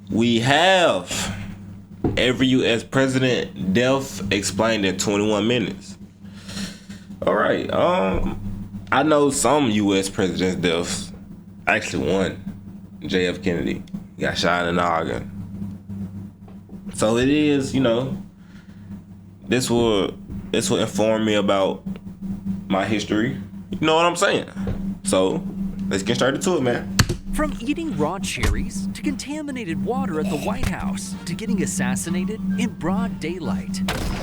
We have every U.S. president death explained in 21 minutes. All right. I know some U.S. presidents' deaths. Actually, one, J.F. Kennedy, he got shot in the noggin. So it is, this will inform me about my history. You know what I'm saying? So let's get started to it, man. From eating raw cherries to contaminated water at the White House to getting assassinated in broad daylight.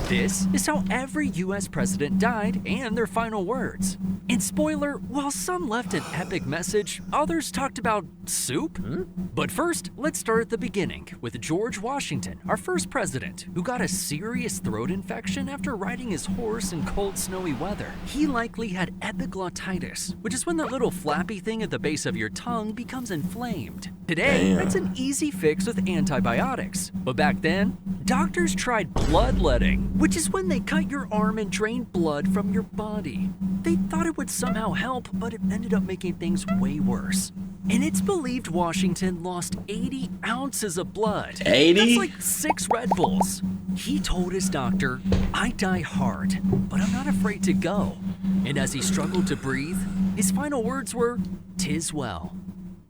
This is how every U.S. president died and their final words. And spoiler, while some left an epic message, others talked about soup. But first, let's start at the beginning with George Washington, our first president, who got a serious throat infection after riding his horse in cold, snowy weather. He likely had epiglottitis, which is when that little flappy thing at the base of your tongue becomes inflamed. Today, that's an easy fix with antibiotics. But back then, doctors tried bloodletting, which is when they cut your arm and drain blood from your body. They thought it would somehow help, but it ended up making things way worse. And it's believed Washington lost 80 ounces of blood. 80? That's like 6 Red Bulls. He told his doctor, "I die hard, but I'm not afraid to go." And as he struggled to breathe, his final words were, "'Tis well."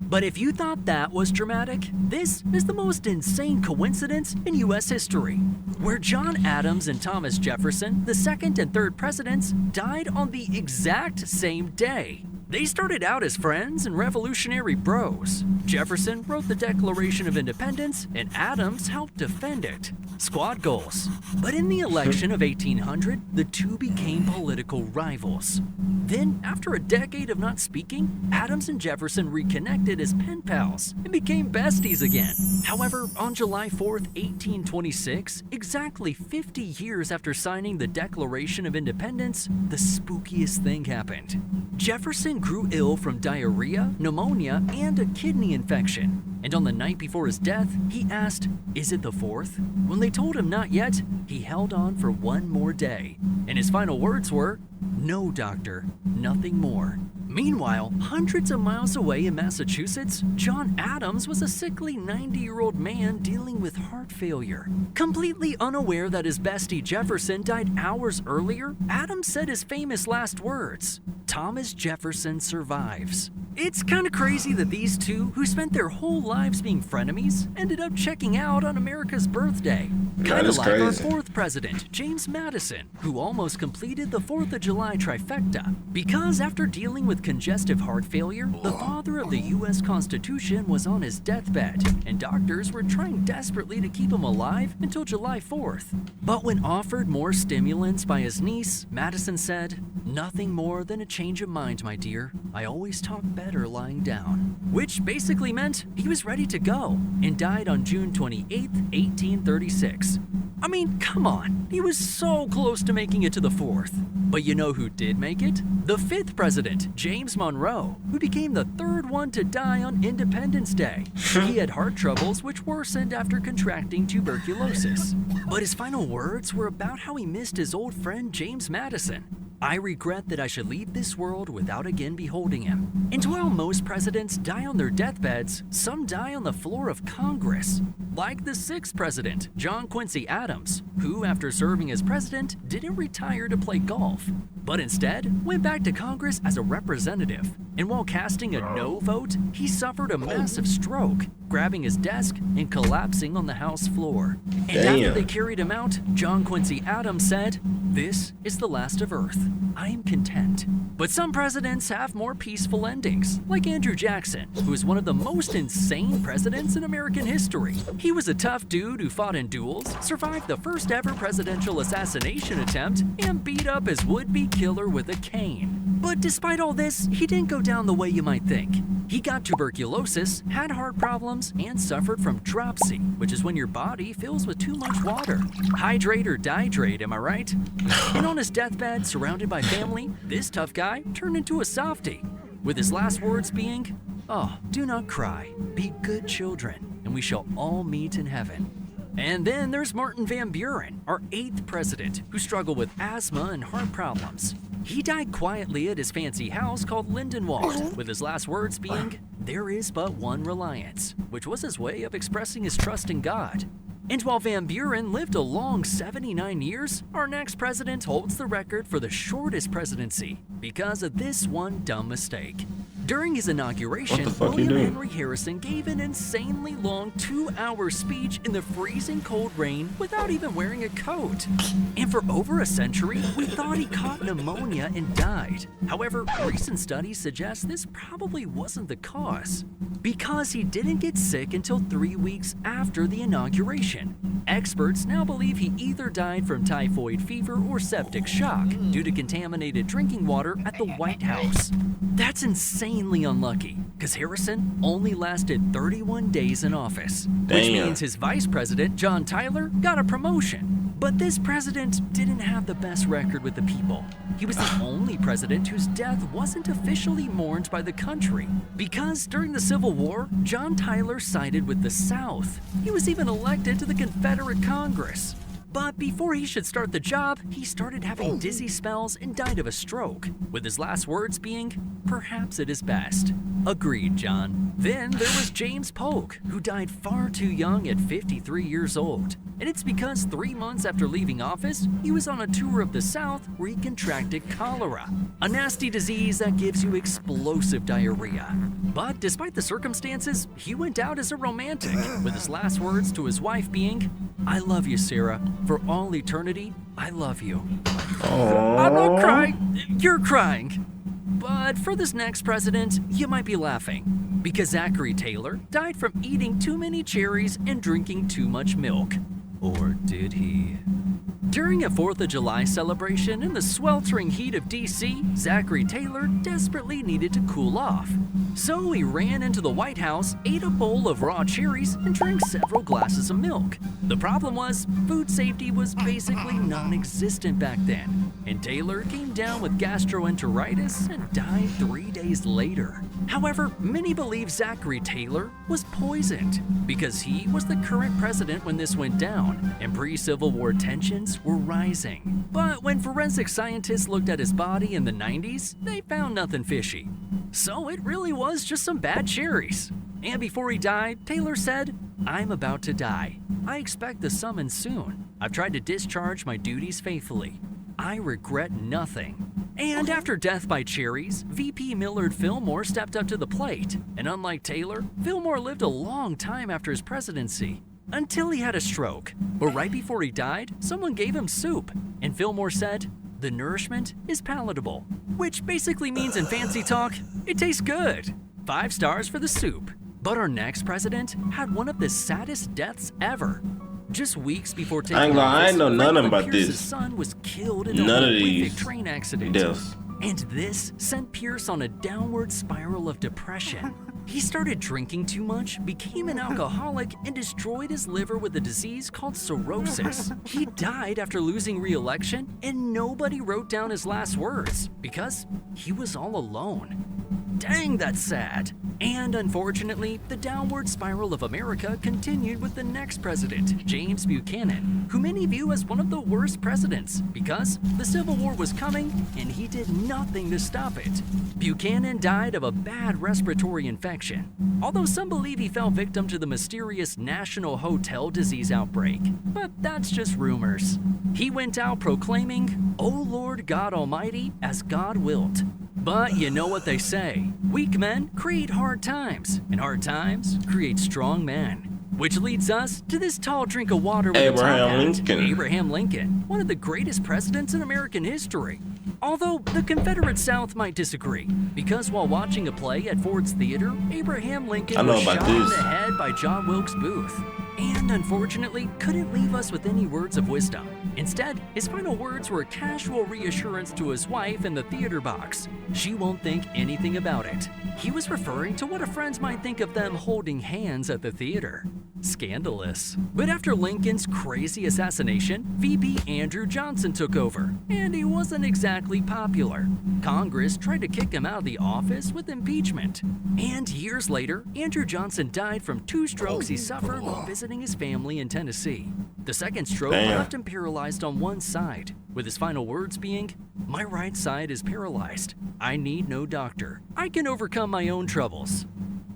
But if you thought that was dramatic, this is the most insane coincidence in U.S. history, where John Adams and Thomas Jefferson, the second and third presidents, died on the exact same day. They started out as friends and revolutionary bros. Jefferson wrote the Declaration of Independence, and Adams helped defend it. Squad goals. But in the election of 1800, the two became political rivals. Then, after a decade of not speaking, Adams and Jefferson reconnected as pen pals and became besties again. However, on July 4th, 1826, exactly 50 years after signing the Declaration of Independence, the spookiest thing happened. Jefferson grew ill from diarrhea, pneumonia, and a kidney infection. And on the night before his death, he asked, "Is it the 4th?" When they told him not yet, he held on for one more day. And his final words were, "No, doctor, nothing more." Meanwhile, hundreds of miles away in Massachusetts, John Adams was a sickly 90-year-old man dealing with heart failure. Completely unaware that his bestie Jefferson died hours earlier, Adams said his famous last words, "Thomas Jefferson survives." It's kind of crazy that these two, who spent their whole lives being frenemies, ended up checking out on America's birthday. Kind of like our fourth president, James Madison, who almost completed the 4th of July trifecta. Because after dealing with congestive heart failure, the father of the U.S. Constitution was on his deathbed, and doctors were trying desperately to keep him alive until July 4th. But when offered more stimulants by his niece, Madison said, "Nothing more than a change of mind, my dear. I always talk better lying down." Which basically meant he was ready to go, and died on June 28, 1836. I mean, come on, he was so close to making it to the 4th. But you know who did make it? The 5th president, James Monroe, who became the 3rd one to die on Independence Day. He had heart troubles which worsened after contracting tuberculosis. But his final words were about how he missed his old friend James Madison. "I regret that I should leave this world without again beholding him." And while most presidents die on their deathbeds, some die on the floor of Congress. Like the 6th president, John Quincy Adams, who after serving as president didn't retire to play golf, but instead went back to Congress as a representative. And while casting a no vote, he suffered a massive stroke, grabbing his desk and collapsing on the House floor. And after they carried him out, John Quincy Adams said, "This is the last of Earth. I am content." But some presidents have more peaceful endings, like Andrew Jackson, who is one of the most insane presidents in American history. He was a tough dude who fought in duels, survived the first ever presidential assassination attempt, and beat up his would-be killer with a cane. But despite all this, he didn't go down the way you might think. He got tuberculosis, had heart problems, and suffered from dropsy, which is when your body fills with too much water. Hydrate or dihydrate, am I right? And on his deathbed, surrounded by family, this tough guy turned into a softie, with his last words being, "Oh, do not cry, be good children, and we shall all meet in heaven." And then there's Martin Van Buren, our 8th president, who struggled with asthma and heart problems. He died quietly at his fancy house called Lindenwald, with his last words being, "There is but one reliance," which was his way of expressing his trust in God. And while Van Buren lived a long 79 years, our next president holds the record for the shortest presidency because of this one dumb mistake. During his inauguration, William Henry Harrison gave an insanely long 2-hour speech in the freezing cold rain without even wearing a coat. And for over a century, we thought he caught pneumonia and died. However, recent studies suggest this probably wasn't the cause, because he didn't get sick until 3 weeks after the inauguration. Experts now believe he either died from typhoid fever or septic shock due to contaminated drinking water at the White House. That's insanely unlucky, because Harrison only lasted 31 days in office, which means his vice president, John Tyler, got a promotion. But this president didn't have the best record with the people. He was the only president whose death wasn't officially mourned by the country, because during the Civil War, John Tyler sided with the South. He was even elected to the Confederate Congress. But before he should start the job, he started having dizzy spells and died of a stroke, with his last words being, "Perhaps it is best." Agreed, John. Then there was James Polk, who died far too young at 53 years old. And it's because 3 months after leaving office, he was on a tour of the South where he contracted cholera, a nasty disease that gives you explosive diarrhea. But despite the circumstances, he went out as a romantic, with his last words to his wife being, "I love you, Sarah. For all eternity, I love you." I'm not crying. You're crying. But for this next president, you might be laughing, because Zachary Taylor died from eating too many cherries and drinking too much milk. Or did he? During a 4th of July celebration in the sweltering heat of DC, Zachary Taylor desperately needed to cool off. So he ran into the White House, ate a bowl of raw cherries, and drank several glasses of milk. The problem was, food safety was basically non-existent back then, and Taylor came down with gastroenteritis and died 3 days later. However, many believe Zachary Taylor was poisoned, because he was the current president when this went down, and pre-Civil War tensions were rising. But when forensic scientists looked at his body in the 90s, they found nothing fishy. So it really was just some bad cherries. And before he died, Taylor said, "I'm about to die. I expect the summons soon. I've tried to discharge my duties faithfully. I regret nothing." And after death by cherries, VP Millard Fillmore stepped up to the plate. And unlike Taylor, Fillmore lived a long time after his presidency, until he had a stroke. But right before he died, someone gave him soup, and Fillmore said, "The nourishment is palatable," which basically means in fancy talk, it tastes good. 5 stars for the soup. But our next president had one of the saddest deaths ever. Just weeks before taking I ain't know nothing about Pierce's this. son was killed in a None of horrific these train accident. deaths. And this sent Pierce on a downward spiral of depression. He started drinking too much, became an alcoholic, and destroyed his liver with a disease called cirrhosis. He died after losing re-election, and nobody wrote down his last words because he was all alone. Dang, that's sad. And unfortunately, the downward spiral of America continued with the next president, James Buchanan, who many view as one of the worst presidents because the Civil War was coming and he did nothing to stop it. Buchanan died of a bad respiratory infection, although some believe he fell victim to the mysterious National Hotel Disease outbreak, but that's just rumors. He went out proclaiming, "O Lord God Almighty, as God wilt." But you know what they say, weak men create hard times, and hard times create strong men. Which leads us to this tall drink of water with Abraham Lincoln. Abraham Lincoln, one of the greatest presidents in American history. Although the Confederate South might disagree, because while watching a play at Ford's Theater, Abraham Lincoln was shot in the head by John Wilkes Booth. And unfortunately, couldn't leave us with any words of wisdom. Instead, his final words were a casual reassurance to his wife in the theater box. She won't think anything about it. He was referring to what a friend might think of them holding hands at the theater. Scandalous. But after Lincoln's crazy assassination, VP Andrew Johnson took over, and he wasn't exactly immensely popular. Congress tried to kick him out of the office with impeachment. And years later, Andrew Johnson died from 2 strokes he suffered while visiting his family in Tennessee. The second stroke left him paralyzed on one side, with his final words being, "My right side is paralyzed. I need no doctor. I can overcome my own troubles."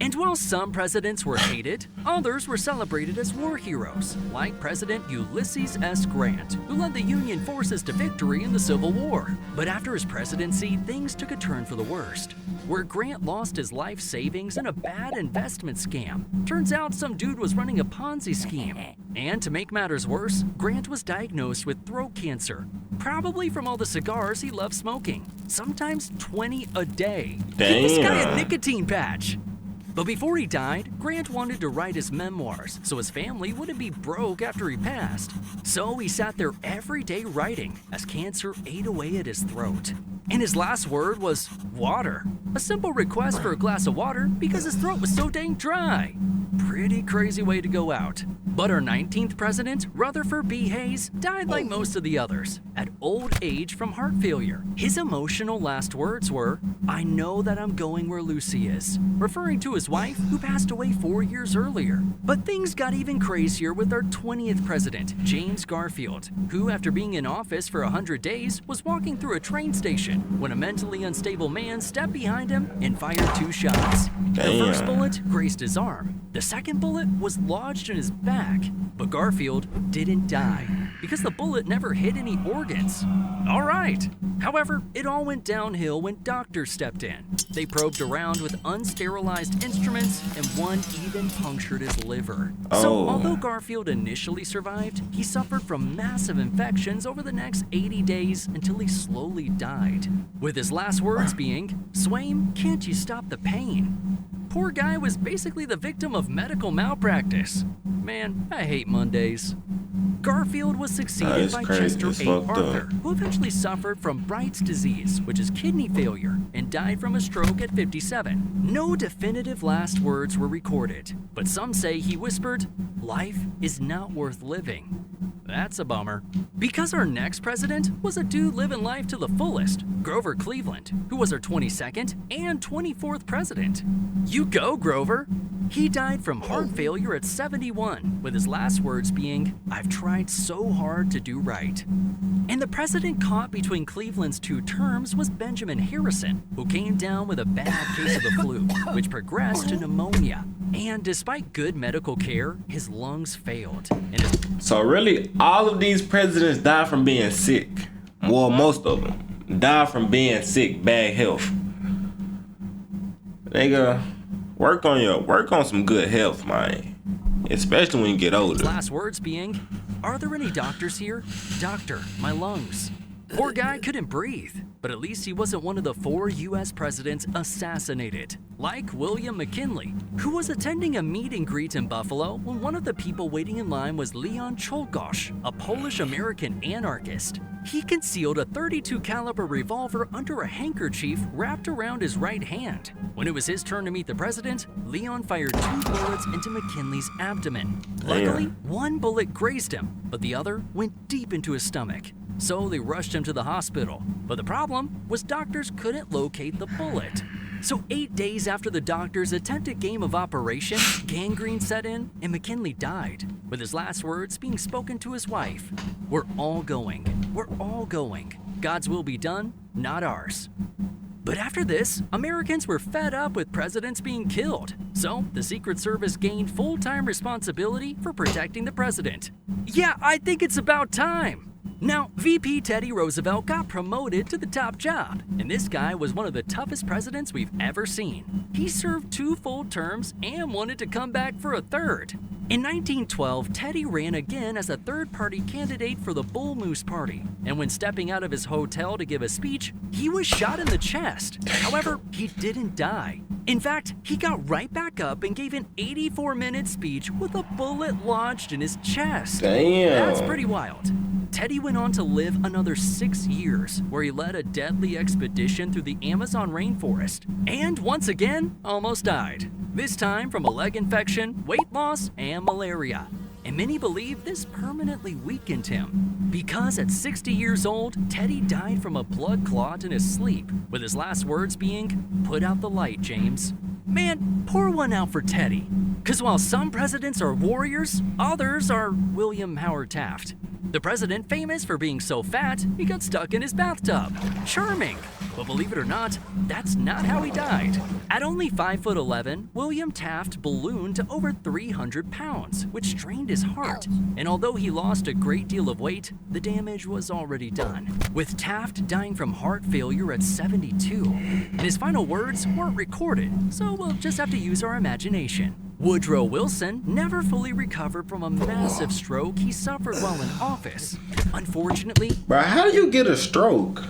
And while some presidents were hated, others were celebrated as war heroes, like President Ulysses S. Grant, who led the Union forces to victory in the Civil War. But after his presidency, things took a turn for the worst, where Grant lost his life savings in a bad investment scam. Turns out some dude was running a Ponzi scheme. And to make matters worse, Grant was diagnosed with throat cancer, probably from all the cigars he loved smoking, sometimes 20 a day. Give this guy a nicotine patch. But before he died, Grant wanted to write his memoirs so his family wouldn't be broke after he passed. So he sat there every day writing as cancer ate away at his throat. And his last word was water. A simple request for a glass of water because his throat was so dang dry. Pretty crazy way to go out. But our 19th president, Rutherford B. Hayes, died like most of the others, at old age from heart failure. His emotional last words were, "I know that I'm going where Lucy is," referring to his wife, who passed away 4 years earlier. But things got even crazier with our 20th president, James Garfield, who, after being in office for 100 days, was walking through a train station when a mentally unstable man stepped behind him and fired 2 shots. The first bullet grazed his arm. The second bullet was lodged in his back, but Garfield didn't die because the bullet never hit any organs. All right. However, it all went downhill when doctors stepped in. They probed around with unsterilized instruments, and one even punctured his liver. So although Garfield initially survived, he suffered from massive infections over the next 80 days until he slowly died, with his last words being, "Swaim, can't you stop the pain?" Poor guy was basically the victim of medical malpractice. Man, I hate Mondays. Garfield was succeeded by Chester A. Arthur, who eventually suffered from Bright's disease, which is kidney failure, and died from a stroke at 57. No definitive last words were recorded, but some say he whispered, "Life is not worth living." That's a bummer. Because our next president was a dude living life to the fullest, Grover Cleveland, who was our 22nd and 24th president. You go, Grover! He died from heart failure at 71, with his last words being, "I've tried so hard to do right." And the president caught between Cleveland's 2 terms was Benjamin Harrison, who came down with a bad case of the flu, which progressed to pneumonia. And despite good medical care, his lungs failed. So really, all of these presidents died from being sick. Well, most of them died from being sick, bad health. Nigga, work on some good health, man. Especially when you get older. His last words being, "Are there any doctors here? Doctor, my lungs." Poor guy couldn't breathe, but at least he wasn't one of the 4 U.S. presidents assassinated, like William McKinley, who was attending a meet and greet in Buffalo when one of the people waiting in line was Leon Czolgosz, a Polish-American anarchist. He concealed a .32 caliber revolver under a handkerchief wrapped around his right hand. When it was his turn to meet the president, Leon fired 2 bullets into McKinley's abdomen. Luckily, one bullet grazed him, but the other went deep into his stomach. So they rushed him to the hospital. But the problem was doctors couldn't locate the bullet. So 8 days after the doctor's attempted game of operation, gangrene set in and McKinley died, with his last words being spoken to his wife. "We're all going. We're all going. God's will be done, not ours." But after this, Americans were fed up with presidents being killed. So the Secret Service gained full-time responsibility for protecting the president. Yeah, I think it's about time. Now, VP Teddy Roosevelt got promoted to the top job, and this guy was one of the toughest presidents we've ever seen. He served 2 full terms and wanted to come back for a third. In 1912, Teddy ran again as a third-party candidate for the Bull Moose Party, and when stepping out of his hotel to give a speech, he was shot in the chest. However, he didn't die. In fact, he got right back up and gave an 84-minute speech with a bullet lodged in his chest. Damn. That's pretty wild. Teddy went on to live another 6 years, where he led a deadly expedition through the Amazon rainforest, and once again, almost died. This time from a leg infection, weight loss, and malaria. and many believe this permanently weakened him. Because at 60 years old, Teddy died from a blood clot in his sleep, with his last words being, "Put out the light, James." Man, pour one out for Teddy. Because while some presidents are warriors, others are William Howard Taft. The president famous for being so fat, he got stuck in his bathtub. Charming. But believe it or not, that's not how he died. At only 5'11", William Taft ballooned to over 300 pounds, which strained his heart. And although he lost a great deal of weight, the damage was already done, with Taft dying from heart failure at 72. And his final words weren't recorded, so we'll just have to use our imagination. Woodrow Wilson never fully recovered from a massive stroke he suffered while in office. Unfortunately, Bro, how do you get a stroke?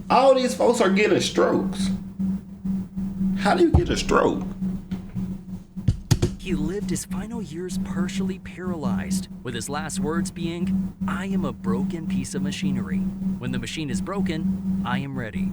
All these folks are getting strokes. How do you get a stroke? he lived his final years partially paralyzed, with his last words being, "I am a broken piece of machinery. When the machine is broken, I am ready."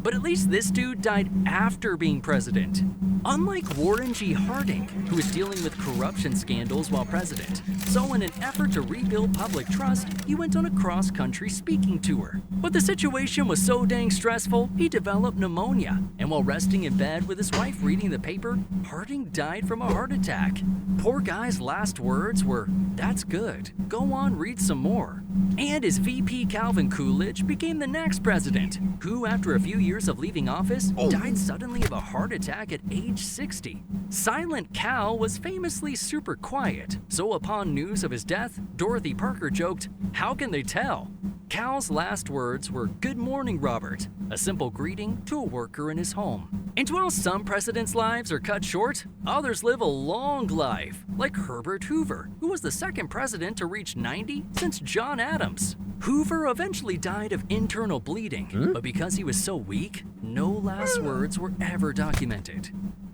But at least this dude died after being president. Unlike Warren G. Harding, who was dealing with corruption scandals while president. So in an effort to rebuild public trust, he went on a cross-country speaking tour. But the situation was so dang stressful, he developed pneumonia. And while resting in bed with his wife reading the paper, Harding died from a heart attack. Poor guy's last words were, "That's good. Go on, read some more." And his VP Calvin Coolidge became the next president, who after a few years of leaving office, died suddenly of a heart attack at age 60. Silent Cal was famously super quiet, so upon news of his death, Dorothy Parker joked, "How can they tell?" Cal's last words were, "Good morning, Robert," a simple greeting to a worker in his home. And while some presidents' lives are cut short, others live a long life, like Herbert Hoover, who was the second president to reach 90 since John Adams. Hoover eventually died of internal bleeding, but because he was so weak, no last words were ever documented.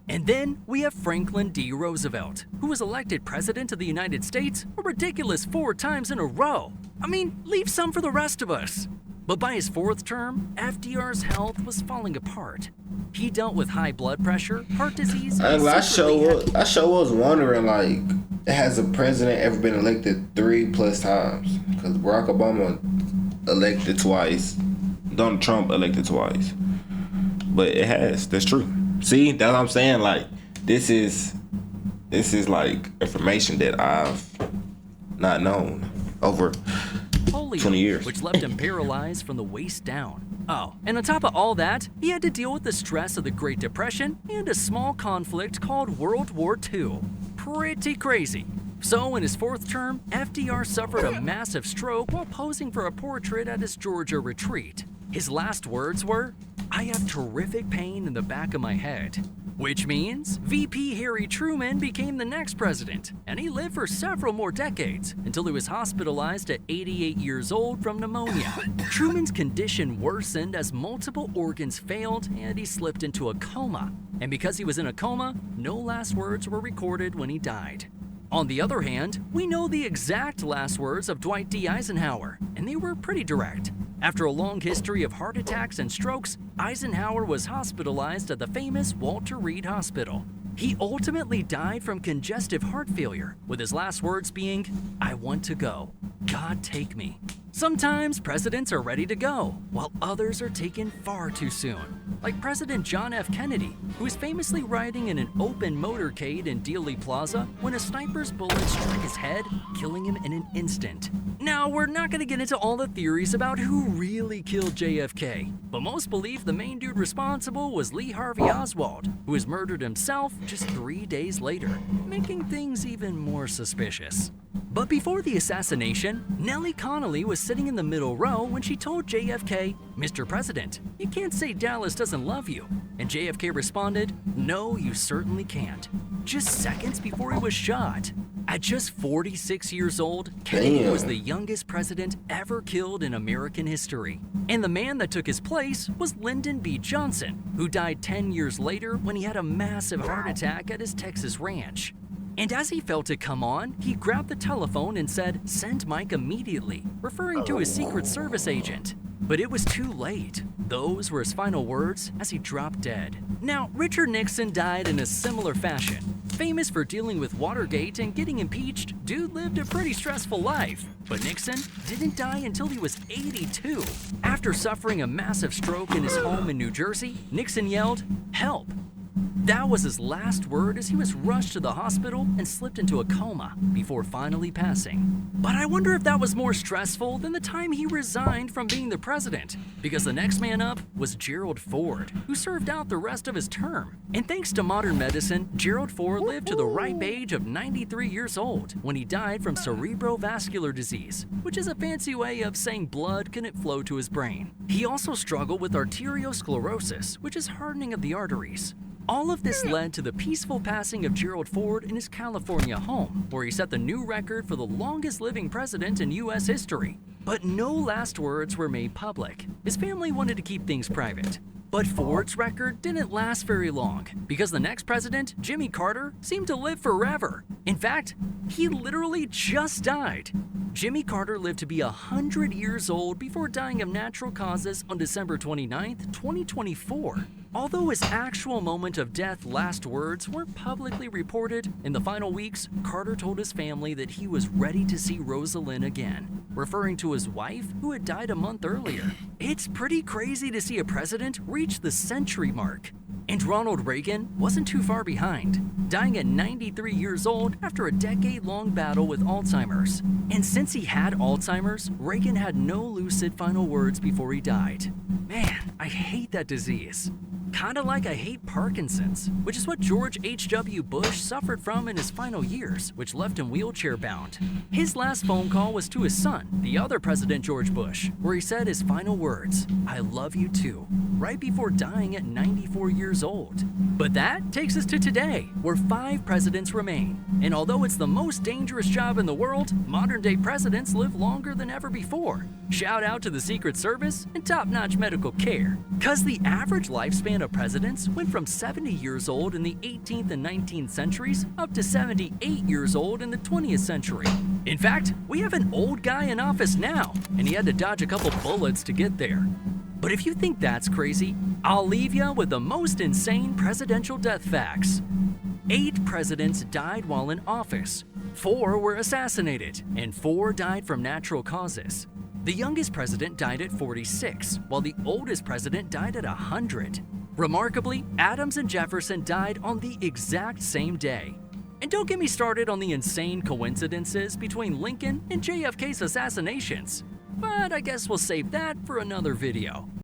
And then we have Franklin D. Roosevelt, who was elected President of the United States a ridiculous 4 times in a row. I mean, leave some for the rest of us. But by his 4th term, FDR's health was falling apart. He dealt with high blood pressure, heart disease, and I sure was wondering, like, has a president ever been elected 3+ times? Because Barack Obama elected twice, Donald Trump elected twice, but it has. That's true. See, that's what I'm saying. Like, this is like information that I've not known over 20 years. Which left him paralyzed from the waist down. Oh, and on top of all that, he had to deal with the stress of the Great Depression and a small conflict called World War II. Pretty crazy. So in his 4th term, FDR suffered a massive stroke while posing for a portrait at his Georgia retreat. His last words were, "I have terrific pain in the back of my head." Which means VP Harry Truman became the next president, and he lived for several more decades until he was hospitalized at 88 years old from pneumonia. Truman's condition worsened as multiple organs failed and he slipped into a coma. And because he was in a coma, no last words were recorded when he died. On the other hand, we know the exact last words of Dwight D. Eisenhower, and they were pretty direct. After a long history of heart attacks and strokes, Eisenhower was hospitalized at the famous Walter Reed Hospital. He ultimately died from congestive heart failure, with his last words being, "I want to go. God take me." Sometimes presidents are ready to go, while others are taken far too soon. Like President John F. Kennedy, who was famously riding in an open motorcade in Dealey Plaza when a sniper's bullet struck his head, killing him in an instant. Now, we're not going to get into all the theories about who really killed JFK, but most believe the main dude responsible was Lee Harvey Oswald, who was murdered himself just 3 days later, making things even more suspicious. But before the assassination, Nellie Connolly was sitting in the middle row when she told JFK, "Mr. President, you can't say Dallas doesn't love you." And JFK responded, "No, you certainly can't," just seconds before he was shot. At just 46 years old, Kennedy was the youngest president ever killed in American history. And the man that took his place was Lyndon B. Johnson, who died 10 years later when he had a massive heart attack at his Texas ranch. And as he felt it come on, he grabbed the telephone and said, "Send Mike immediately," referring to his Secret Service agent. But it was too late. Those were his final words as he dropped dead. Now, Richard Nixon died in a similar fashion. Famous for dealing with Watergate and getting impeached, dude lived a pretty stressful life. But Nixon didn't die until he was 82. After suffering a massive stroke in his home in New Jersey, Nixon yelled, "Help!" That was his last word as he was rushed to the hospital and slipped into a coma before finally passing. But I wonder if that was more stressful than the time he resigned from being the president, because the next man up was Gerald Ford, who served out the rest of his term. And thanks to modern medicine, Gerald Ford lived to the ripe age of 93 years old when he died from cerebrovascular disease, which is a fancy way of saying blood couldn't flow to his brain. He also struggled with arteriosclerosis, which is hardening of the arteries. All of this led to the peaceful passing of Gerald Ford in his California home, where he set the new record for the longest living president in U.S. history. But no last words were made public. His family wanted to keep things private. But Ford's record didn't last very long, because the next president, Jimmy Carter, seemed to live forever. In fact, he literally just died. Jimmy Carter lived to be 100 years old before dying of natural causes on December 29, 2024. Although his actual moment of death last words weren't publicly reported, in the final weeks, Carter told his family that he was ready to see Rosalind again, referring to his wife who had died a month earlier. It's pretty crazy to see a president reach the century mark. And Ronald Reagan wasn't too far behind, dying at 93 years old after a decade-long battle with Alzheimer's. And since he had Alzheimer's, Reagan had no lucid final words before he died. Man, I hate that disease. Kinda like I hate Parkinson's, which is what George H.W. Bush suffered from in his final years, which left him wheelchair-bound. His last phone call was to his son, the other President George Bush, where he said his final words, "I love you too," right before dying at 94 years old. But that takes us to today, where 5 presidents remain. And although it's the most dangerous job in the world, modern-day presidents live longer than ever before. Shout out to the Secret Service and top-notch medical care. Cause the average lifespan of presidents went from 70 years old in the 18th and 19th centuries up to 78 years old in the 20th century. In fact, we have an old guy in office now, and he had to dodge a couple bullets to get there. But if you think that's crazy, I'll leave you with the most insane presidential death facts. 8 presidents died while in office, 4 were assassinated, and 4 died from natural causes. The youngest president died at 46, while the oldest president died at 100. Remarkably, Adams and Jefferson died on the exact same day. And don't get me started on the insane coincidences between Lincoln and JFK's assassinations. But I guess we'll save that for another video.